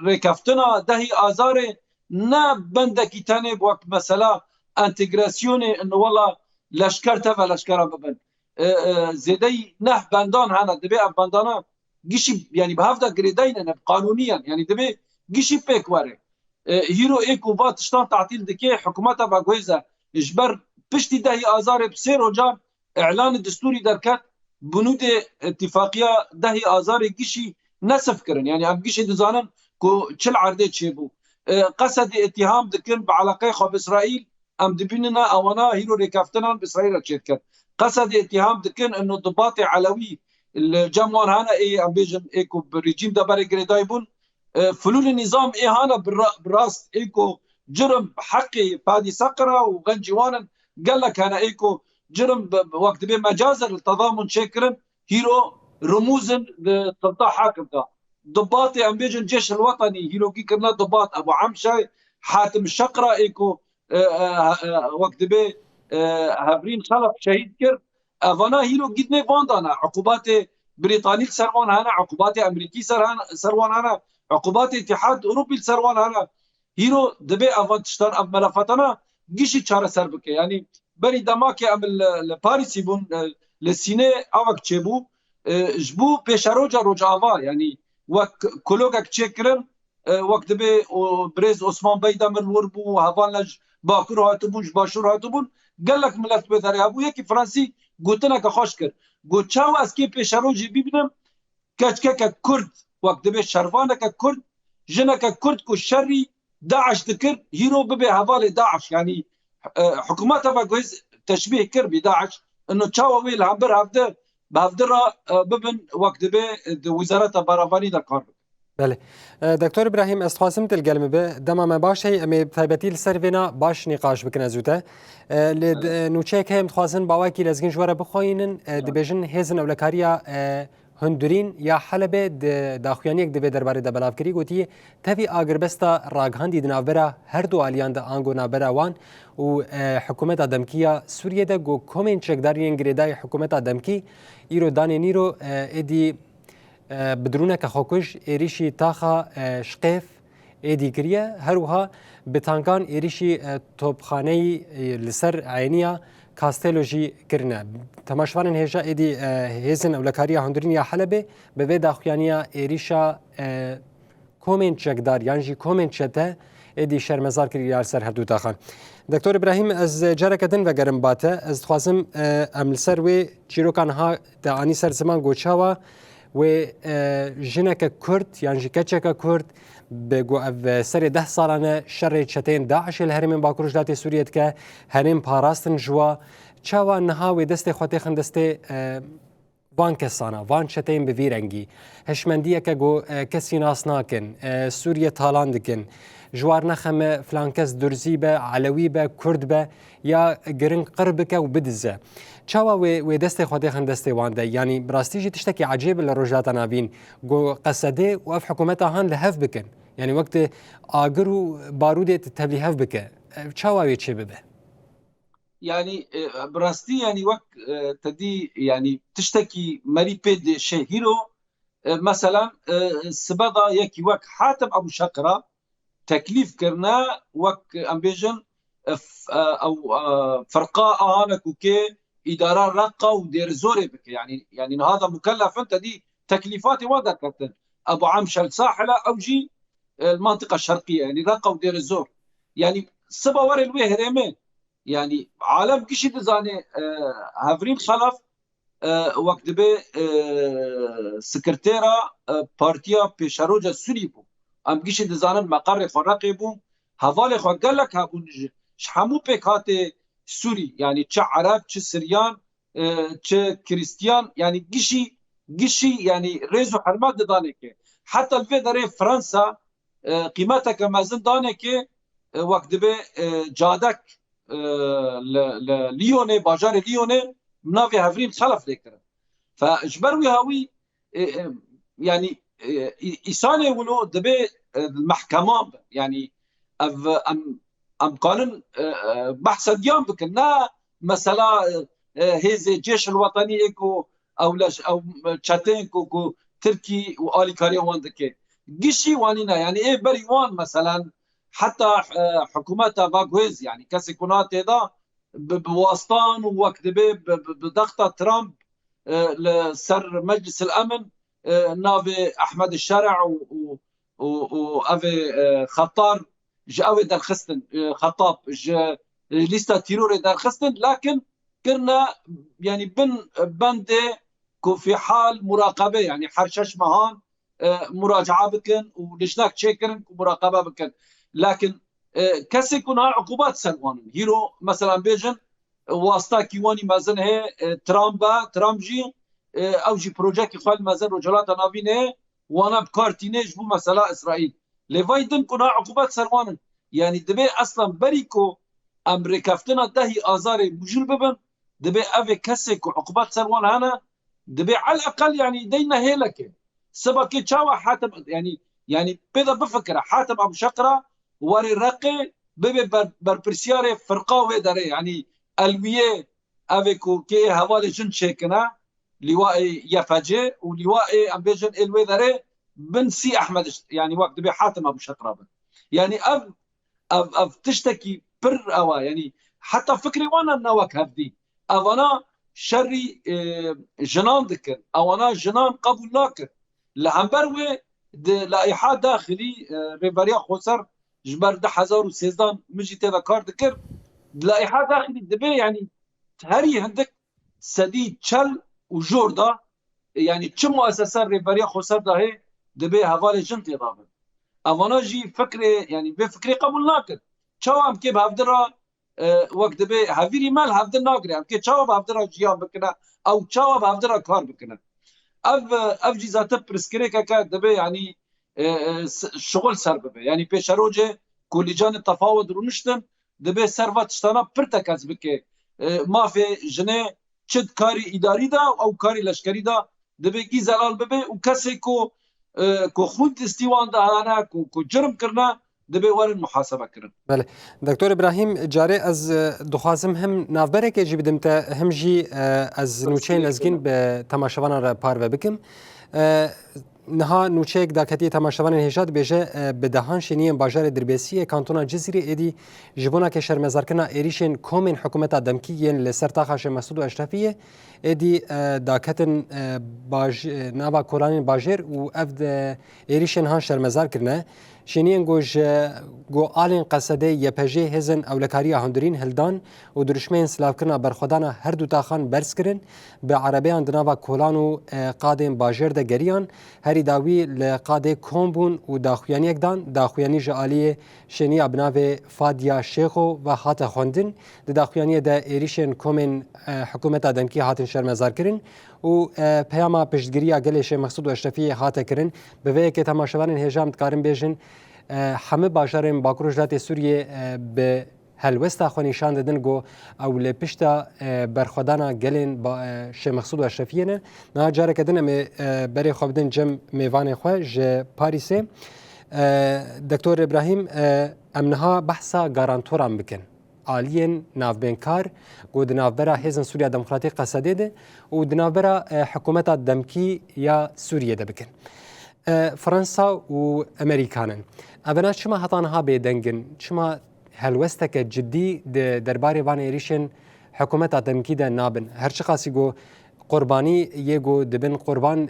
ركفتنا دهي آزار نه بندكي تاني بوقت مسألة انتجراسيوني انه والله لشكر تفا لشكر ببن زيدي نه بندان هنا دبي بندانا قشي يعني بهفدا قريدين قانونيا يعني دبي گیشی پیک وره هیرو ایکو با تشتان تعطیل دکه حکومتا باگویزا جبر پشتی دهی آزار بسیر روجا اعلان دستوری درکت بنود اتفاقیه دهی آزار گیشی نصف کرن يعني ام گیشی دزانن کو چل عرده چه بو قصد اتهام دکن بعلاقه خو باسرائيل ام دبیننا اوانا هیرو رکافتنان باسرائيل چت کرد قصد اتهام دکن انه ضباط علوي الجموان هنا اي ام بيجن ايكو بالرجيم ده بري جريداي بون فلول النظام اي هنا براس ايكو جرم حقي بادي سقرة وغنجوانا قال لك انا ايكو جرم وقت بين مجازر التضامن شكرا هيرو رموزا لتلطاع حاكم ده ضباط ام بيجن الجيش الوطني هيرو كي كنا ضباط ابو عمشه حاتم الشقره ايكو وقت بين هافرين خلف شهيد كر افانا هيرو قدني باندانا عقوبات بريطاني سروان هنا عقوبات امريكي سروان هنا عقوبات اتحاد اوروبي سروان هنا هيرو دبي افان تشتان اف ملفاتنا جيشي تشاره سربك يعني بري دماكي ام الباريسي بون لسيني اوك تشيبو جبو بيشاروجا روجافا يعني وك كولوغاك تشكرن وقت دبي بريز عثمان بيدا من وربو هافان لج باكر هاتبون باشور هاتبون قال لك ملف بثري ابو يكي فرنسي قلتنا كخوش كر قلت شاو اسكي بيشاروجي بيبنم كاتكا كرد وقت دبي شرفانه كرد جنا كرد كو شري داعش ذكر هيرو ببي هفالي داعش يعني حكوماتها بقويز تشبيه كر بداعش انه تشاو ويل هبر هفدر بهفدرها ببن وقت دبي وزارة برافاني دا كار بله دکتور ابراهیم استخواسم تلگلم به دما ما باش هی امی تایبتی لسروینا باش نقاش بکنه زوته لد نوچه که هم تخواسن باوکی لزگین جواره بخواینن دبیجن هزن اولکاریا هندورین یا حلبه داخویانیک دبی درباره دبلافکری گوتی تفی آگربستا راگهاندی دنابرا هر دو آلیان دا آنگو نابرا وان و حکومت دمکیا سوریه دا گو کومین چکدارین گریدای حکومت دمکی ایرو دانی نیرو ادی بدرونه كخوكش إيريشي تاخا شقيف إيدي كريه هروها بتانكان إيريشي توبخاني لسر عينيا كاستيلوجي كرنا تماشوان هيجا إيدي هيزن أولكاريا هندرينيا حلبة ببيدا أخيانيا إيريشا كومين چكدار يانجي كومين چته إيدي شرمزار كريا سر هردو تاخان دكتور إبراهيم از جارك دن وگرم باته از خوازم أمل سر و چيروكان ها دعاني سر زمان گوچاوا و جنك كرد يعني جكتشك كرد بگو اف سر 10 سالانه شر چتين داعش الهرم باكروج داتي سوريت که هرم پاراستن جوا چاوا نها و دست خوته خندسته وان کسانا وان چتين بویرنگی هشمندیه که گو کسی ناس ناکن سوریه تالان دکن جوار نخم فلانکس درزی به علوی به کرد به یا گرنگ قرب که و بدزه چاوا و دست خوده خندسته وانده يعني براستيجي تشتكي عجيب للرجلات نابين جو قصده وف حكومتها هان لهف بكن يعني وقت آقرو بارودة تبلي هف بك چاوا ويتشي ببه يعني براستي يعني وقت تدي يعني تشتكي مري بيد شهيرو مثلا سبضا يكي وقت حاتم ابو شقرة تكليف كرنا وقت امبيجن او فرقاء هانك وكي إدارة رقة ودير زوري بك يعني هذا مكلف أنت دي تكليفاتي واضح كابتن أبو عمشة الساحلة أو جي المنطقة الشرقية يعني رقة ودير الزور يعني سبا وري الويه ريمين يعني عالم كشي دزاني هافرين خلف وقت بي سكرتيرا بارتيا بيشاروجا سوريبو أم كشي دزانن مقر خرقيبو هفالي خو قال لك هابون شحمو بيك هاتي سوري يعني تش عرب تش سريان تش كريستيان يعني قشي يعني ريزو حرمات دانك حتى الفيدري فرنسا قيمتها كما زين دانك وقت به جادك ليوني باجار ليوني منافي هافرين خلف ذكر فاجبروي هاوي يعني إساني ولو دبي المحكمة يعني ام قانون بحث ديان بكنا مثلا هذا الجيش الوطني اكو او تشاتين كو تركي والي كاريوان دكي قشي وانينا يعني ايه بريوان مثلا حتى حكومتها باغويز يعني كاسيكونات هذا بواسطان ووقت بضغط ترامب لسر مجلس الامن نافي احمد الشرع و أفي خطار جاوي درخستن خطاب ليستا تيرور درخستن، لكن كنا يعني بندي في حال مراقبة، يعني حرشش مهان مراجعة بكن ولشناك تشيكرن مراقبة بكن، لكن كسي كنا عقوبات سلوان هيرو مثلا بيجن واسطة كيواني مازن هي ترامجي او جي بروجيكت خال مازن رجالات نافينه وانا بكارتينيج بو مثلا اسرائيل لفايدن كنا عقوبات سلوان، يعني دبي اصلا بريكو امريكا فتنا دهي ازاري بجل ببن دبي افي كسك عقوبات سلوان هنا دبي على الاقل يعني دينا هيلك سبكي تشاوى حاتم يعني بدا بفكره حاتم ابو شقره وري رقي ببي بربرسياري فرقاوي داري يعني الويه افيكو كي هوالي جن شيكنا لواء يفاجئ ولواء ام بيجن الوي داري بن سي احمد يعني وقت دبي حاتم ابو شقره يعني اف تشتكي بر اوا يعني حتى فكري وانا نوك هفدي اوانا شري جنان ذكر اوانا جنان قبول لاكر لعنبروي لائحه داخلي ريفاريا خوسر جبر 2013 مجي تذا كار ذكر لائحه داخلي دبي يعني هري عندك سديد تشل وجوردا يعني تشم مؤسسات ريفاريا خوسر ده هي دبي هوالي جنتي ضابط اوانا جي فكري يعني بفكري قبول ناكر چاوام كي بهفدرا وقت دبي هفيري مال هفدر ناكري ام كي چاوا بهفدرا جيان بكنا او چاوا بهفدرا كار بكنا اف جيزاته برسكري كا دبي يعني شغل سر ببي يعني بيشروجه كوليجان التفاوض رونشتن دبي سرفات شتانا برتكز بكي ما في جنه چد كاري اداري دا او كاري لشكري دا دبي جي زلال ببي وكسي کو خود استیوان دهانه کو جرم کرنا دبی ورن محاسبه کرن. بله دکتور ابراهیم جاره از دخوازم هم نافبره که جی بدم تا هم جی از نوچین ازگین به تماشاوان را پار و بکم نها نوچه داکتی تماشاوان هجاد بیجه به دهان شنیم باجار دربیسی کانتونا جزیره ایدی جبونا که شرمزار کنا ایریشن کومن حکومت دمکیین لسر تاخاش مسعود و اشرفیه ایدی داکتن نابا کورانین باجر و افد ایریشن هان شرمزار کرنه شنین گو آلین قصده یپجه هزن اولکاری هندرین هلدان و درشمین سلاف کرنا برخودانا هر دو تاخان برس کرن به عربیان دناوا کولان و قادم باجر ده گریان هری داوی لقاده کومبون و داخویانی اکدان داخویانی جالیه شنی ابناو فادیا شیخو و هات خوندن داخویانی ده ایریشن کومن حکومت دمکی هاتن شرمزار کرن و پیاما پشتگیری اگلش مقصود و اشرفی هات کرن به وی که تماشاوان هجام دکارن بیجن همه باجارن باکروش دات سوریه به هلوستا خو نشان دادن گو او لپشتا برخدانا گلین با ش مقصود و اشرفیه نه نه جاره کدن می بری خو بدن جم میوان خو ج پاریس دکتور ابراهیم امنها بحثا گارانتورام بکن آلین نافبنکار گو دنافبرا هزن سوریا دموکراتیک قصده ده و دنافبرا حکومت دمکی یا سوریه ده بکن فرنسا و امریکانن اونا چما هتانها بدنگن چما هلوستك جدي درباري وان ايريشن حكومت تمكيد نابن هرچ قاسي گو قرباني يگو دبن قربان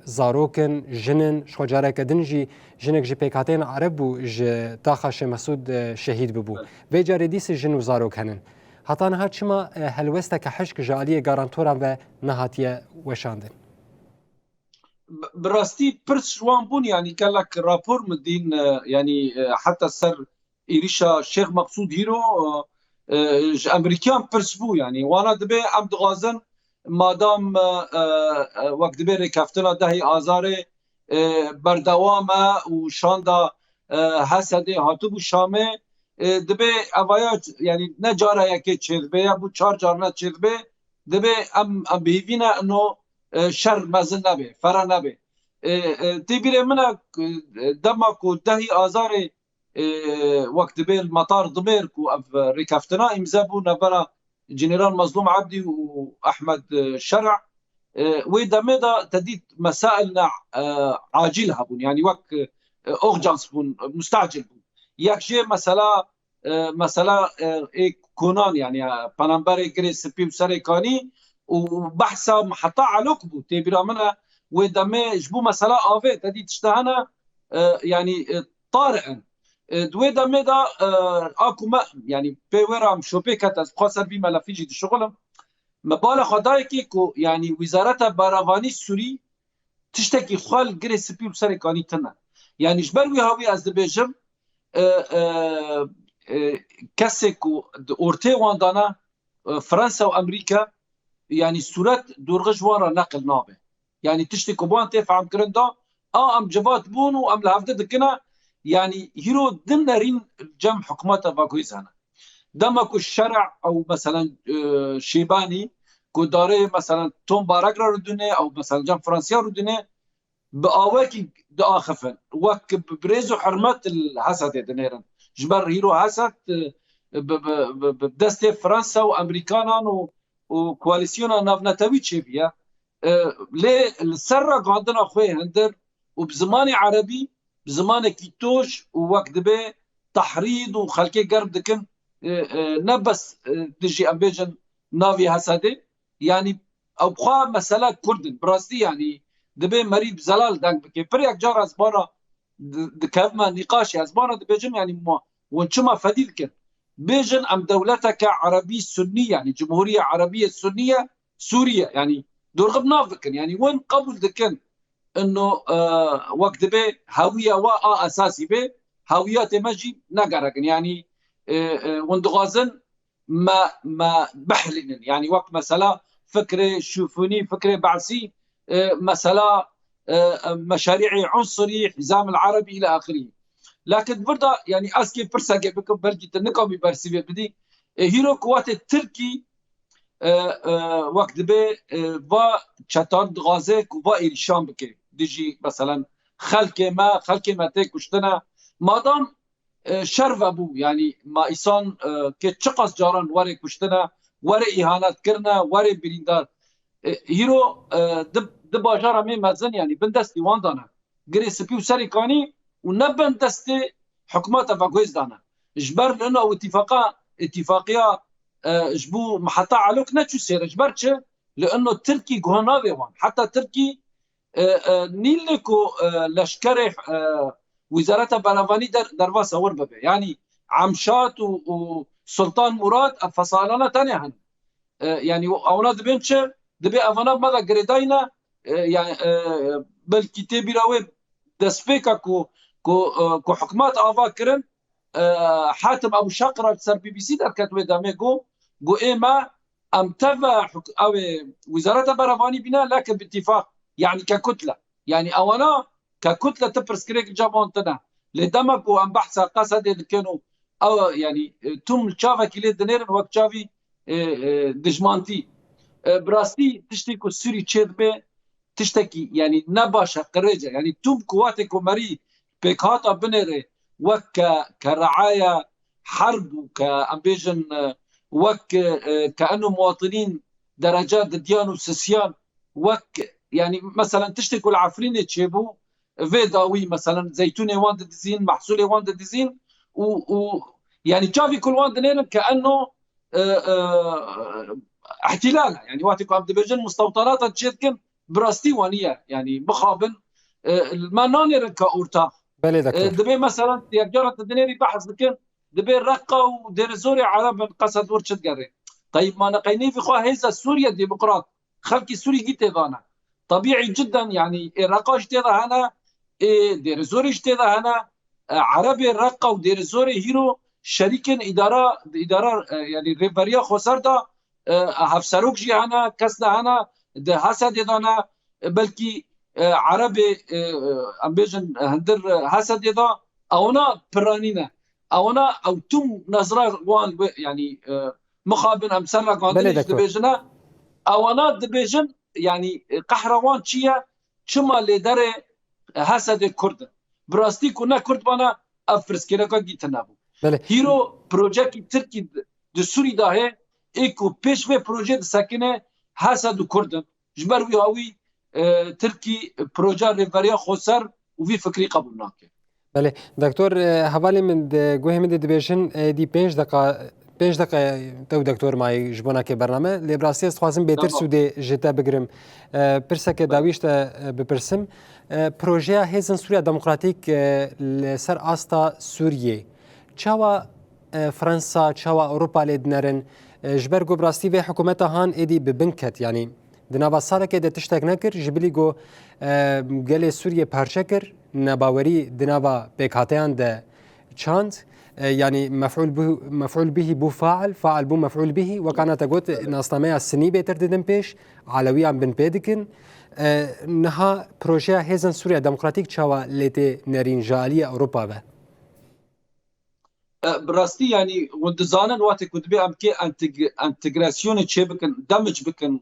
زاروكن جنن شوجارك دنجي جنك جي بيكاتين عرب و ج تاخش مسعود شهيد ببو و جارديس جن و زاروك هنن هتانها چما هلوستك حشك جاليه غارانتورا و نهاتيه وشاندن براستي برس جوان بون يعني قال لك رابور مدين يعني حتى سر إيريشا شيخ مقصود هيرو أمريكان برسبو يعني وانا دبي عم دغازن مادام وقت دبي ركفتنا دهي آزاري بردوامه وشاندا حسدي هاتو شامه دبي أوايا يعني نجارة يكي تشيربه يا بو چار جارنا تشيربه دبي أم بيفينا انه شر مزن نبه فرا نبه تبير منا دمكو دهي آزاري وقت بين المطار ضميركو اف ركفتنا امزابو نبرا جنرال مظلوم عبدي واحمد شرع وإذا مدى تديت مسائلنا عاجلها بون يعني وقت اورجانس بون مستعجل بون يكشي مسألة كونان يعني بانامبري كري سبي وسري كاني وبحثا حتى علوك بو تبيرا منا وإذا ما جبو مسألة آفي تديت اشتهانا يعني طارئا دوي دا ميدا اكو ما يعني بيورام شوبي كاتاز قاسر بما لا فيجي دي شغلم مبالغ خدايكي كو يعني وزارة باراواني السوري تشتكي خال جري سبيل سرقاني تنا يعني جبروي هاوي از دبيجم كسكو اورتي واندانا فرنسا وامريكا يعني صورت دورغج ورا نقل نابه يعني تشتكي بوان تفهم كرندا ام جبات بون وام لهفده دكنا يعني هيرو دنرين جم حكومات باكويز هنا دمكو الشرع او مثلا شيباني كو داري مثلا توم باراغرا ردني او مثلا جم فرنسيا ردني بآواكي داخفن وك بريزو حرمات الحسد دنيرن جبر هيرو حسد بدست فرنسا وامريكانا وكواليسيونا نافنتاوي تشيبيا ليه السرق عندنا اخوي هندر وبزمان عربي بزمان كيتوش ووقت به تحريض وخلكي قرب دكن نبس تجي امبيجن نافي هسادي يعني او بخوا مساله كردن براستي يعني دبي مريض زلال دنگ بكي بريك جار ازبارا دكافما نقاش ازبارا دبيجن يعني ما ونشما فديل كن بيجن ام دولتك عربي سني يعني جمهوريه عربيه سنيه سوريا يعني دور نافكن يعني وين قبل دكن انه وقت به هويه وا اساسي به هويات مجي نقرقن يعني وندغازن ما بحلن يعني وقت مثلا فكره شوفوني فكره بعثي مثلا مشاريع عنصري حزام العربي الى اخره لكن برضه يعني اسكي برسا بكم بلكي تنقومي برسي بدي هيرو قوات التركي وقت به با چتان غازه و ایرشان بکه دیجی مثلا خلق ما تکشتنا مادام شرف ابو يعني ما ایسان که چقاس جاران وره کشتنا وره اهانت کرنا وره بریندار هیرو د باجار می مزن يعني بندستی وان دانا گری سپیو سری کانی و نبن دستی حکومت افاقویز دانا جبر لانه اتفاقيه جبو محطة علوك نتشو سير جبرتش لانه تركي جهنافي وان حتى تركي نيلكو لشكري وزارة بلافاني درفاسة ورببه يعني عمشات وسلطان مراد فصالنا تانية يعني اولاد بنتش دبي افانا ماذا قريداينا يعني بالكتابي راوي دسبيكا كو حكمات افا كرن حاتم ابو شقره سر بي بي سي در كتب دامه جو اما امتفى او وزاره برافاني بنا لكن باتفاق يعني ككتله يعني اونا ككتله تبرسكريك جابونتنا لدمك وام بحث قصد كانوا او يعني تم تشافا كيلي دنير وقت تشافي دجمانتي براستي تشتكي السوري تشيربه تشتكي يعني نباشا قريجه يعني تم قواتك ومري بكاتا بنري وك كرعايه حرب وكامبيجن وك كانه مواطنين درجات ديانو سسيان وك يعني مثلا تشتكوا العفرين تشيبو فيداوي مثلا زيتونه واند ديزين محصوله واند ديزين و يعني تشافي كل واند نيرم كانه احتلال يعني وقتكم عم دبجن مستوطنات تشيتكن براستيوانيه يعني مخابن ما نانير كاورتا بله دكتور دبي مثلا يقدر الدنيري بحث لكن دبي رقه ودير زوري عرب قصد ورشد قري طيب ما نقيني في خوا هيزا سوريا ديمقراط خلقي سوري جيت هنا طبيعي جدا يعني الرقاش تيضا هنا دير زوري تيضا هنا عربي رقه ودير زوري هيرو شريكن اداره يعني ريفريا خسرتا هفسروك جي هنا كسنا هنا ده حسد يدانا بلكي عربي امبيجن هندر حسد يدا اونا برانينا اونا او تم نظره وان يعني مخابن امسرا قانديش دبيجنا اونا دبيجن يعني قهروان تشيا شما لدره حسد كرد براستي كنا كرد بانا افرسكينا جيتنابو هيرو بروجيكت تركي د سوري داه ايكو بيش في بروجيكت ساكنه حسد كردن جبر وياوي تركي بروجا ريفريا خسر وفي فكري قبولناك. بله دكتور حوالی من گوه من دبیشن دی 5 دقیقه تو دکتور مای جبونا که برنامه لیبراسی است خوازم بهتر سوده جتا بگرم پرسه که داویشت بپرسم پروژه هیزن سوریا دموکراتیک لسر آستا سوریه چاوا فرانسا چاوا اوروپا لیدنرن جبر گو براستی و حکومت هان ایدی ببنکت یعنی دنابا ساله که ده تشتک نکر جبلی گو گل سوریه پارچه کر نباوری دنابا بکاتیان ده چاند يعني مفعول به بو فاعل بو مفعول به وكانت قلت ناصنامه السني بيتر ددن بيش علوي بن بيدكن نها بروجه هيزن سوريا ديمقراطيك تشاوا ليتي نرين جاليه اوروبا به براستي يعني وندزانن وقت كنت بي ام كي انتجراسيون تشي بكن دمج بكن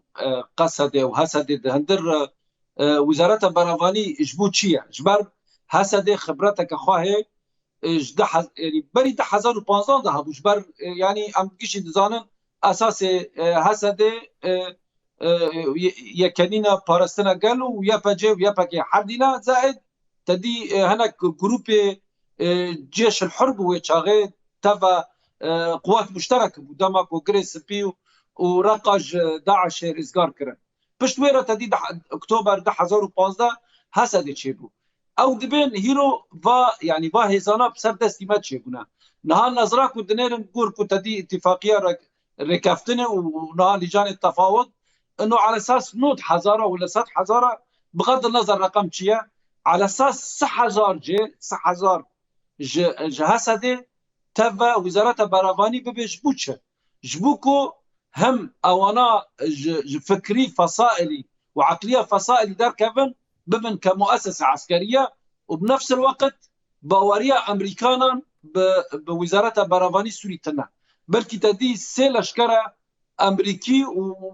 قصده وهسده هندر وزاره برافاني جبو تشيا جبر هسده خبرتك اخوه يعني بري 2015 ده هبوش بر يعني ام كيش دزانن اساس هسده يكنينا باراستنا قالوا ويا باجي ويا باكي حدينا زائد تدي هناك جروب جيش الحرب ويتشاغي تبع قوات مشتركه قدام كونغرس بيو ورقج داعش رزقار كرن بشويره تدي اكتوبر 2015 هسده تشيبو او دبن هيرو و يعني با هزانا بسر دستی ما چگونه نها نظرا کو دنرن گور کو تدي اتفاقيه ركفتنه ونها لجان التفاوض انه على اساس نود حزاره ولا 100,000 بغض النظر رقم شيء على اساس 6,000 جهسده تبع وزاره برافاني ببجبوتش جبوكو هم اوانا فكري فصائلي وعقليه فصائلي دار كيفن بمن كمؤسسة عسكرية وبنفس الوقت باوريا أمريكانا بوزارة برافاني سوري تنا بلكي تدي سيل أشكرا أمريكي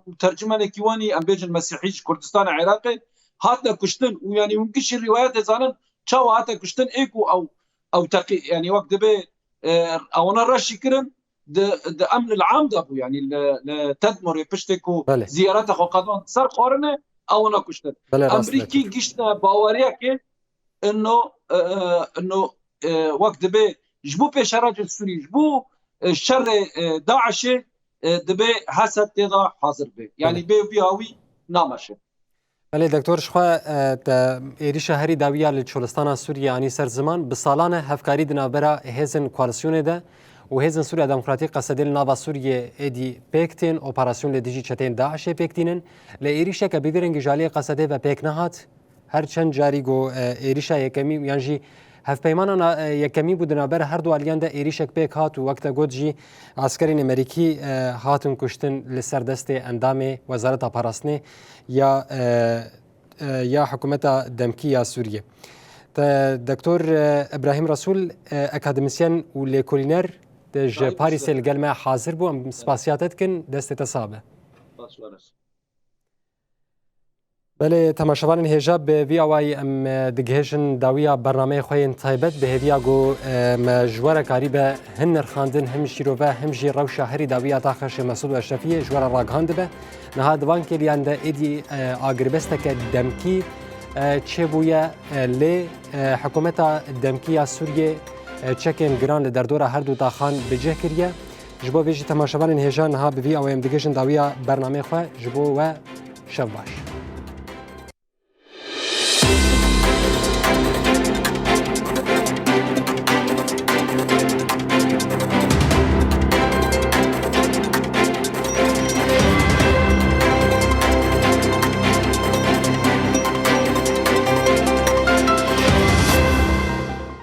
وترجمان كيواني أمبيج المسيحي كردستان عراقي هاتنا كشتن ويعني ممكنش الروايات زانن شاو هاتا كشتن إيكو أو تقي يعني وقت دبي أو أنا راشي كرن ده أمن العام دابو يعني تدمر يبشتكو زيارات أخو قادون صار قارنه او انا كشتن امريكي قشنا باوريا كي انه وقت دبي جبو بشراج السوري جبو الشر داعش دبي حسب تضع حاضر به يعني بي هاوي نامشه بله دکتور شخوا ایریشا هری داویا لچولستان سوریه یعنی سر زمان بسالانه هفکاری دنابرا هزن کوالسیون ده و هزن سوریا دموکراتیک قصدل ناوا سوریه ادی پیکتین اپراسیون لدیجی چتین داعش پیکتینن لایریشا که بیگرنگ جالی قصده و پیک نهات هر چند جاری گو ایریشا یکمی یعنی هف پیمانا یکمی بودن بر هر دو الیان ده ایریشک پیک هات و وقت گودجی عسکرین امریکی هاتون کشتن لسر دست اندام وزارت پاراستنه یا حکومت دمکی یا سوریه دکتور ابراهیم رسول اکادمیسین و لیکولینر دج پاریس الگلمه حاضر بو ام سپاسیاتت کن دست تصابه بله تماشاوان هجاب به وی اوای ام دگهشن داویا برنامه خوین تایبت به هدیا گو مجوره قریبه هنر خواندن هم شیروه هم جی رو شهری داویا تاخش مسعود اشرفی جوره راگاند به نه دوان کلیان ده ایدی اگربستک دمکی چه بویا لی حکومت دمکی سوریه چکن گران لدردور هر دو داخان بجه کریه جبو ویجی تماشاوان هجان ها به وی اوای ام دگهشن داویا برنامه خو جبو و شب باش